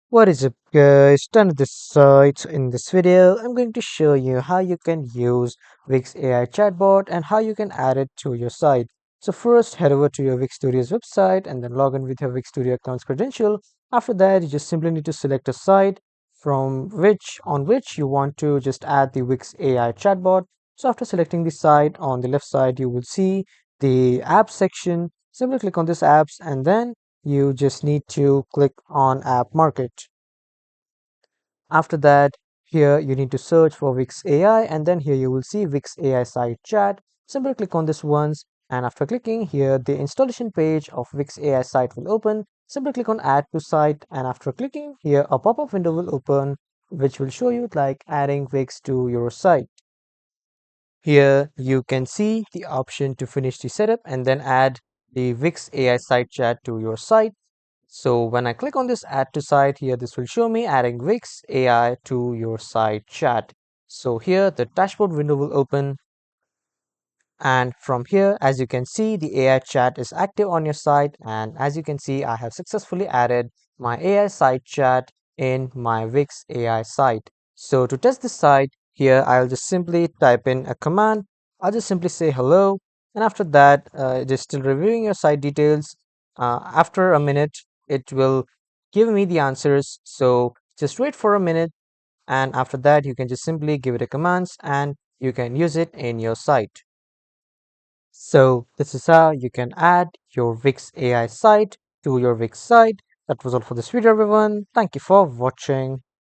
What is up guys, done this site. In this video I'm going to show you how you can use Wix AI chatbot and how you can add it to your site. So first head over to your Wix Studio's website and then log in with your Wix Studio account's credential. After that you just simply need to select a site from which you want to just add the Wix AI chatbot. So after selecting the site, on the left side you will see the apps section. Simply click on this apps and then you just need to click on app market. After that, here you need to search for Wix AI and then here you will see Wix AI site chat. Simply click on this once and after clicking here, the installation page of Wix AI site will open. Simply click on add to site and after clicking here, a pop-up window will open which will show you like adding Wix to your site. Here you can see the option to finish the setup and then add the Wix AI site chat to your site. So when I click on this add to site here, this will show me adding Wix AI to your site chat. So here the dashboard window will open and from here, as you can see, the AI chat is active on your site. And as you can see, I have successfully added my AI site chat in my Wix AI site. So to test this site here, I'll just simply type in a command. I'll just simply say hello. And after that, it is still reviewing your site details. After a minute, it will give me the answers. So just wait for a minute. And after that, you can just simply give it a commands and you can use it in your site. So this is how you can add your Wix AI site to your Wix site. That was all for this video, everyone. Thank you for watching.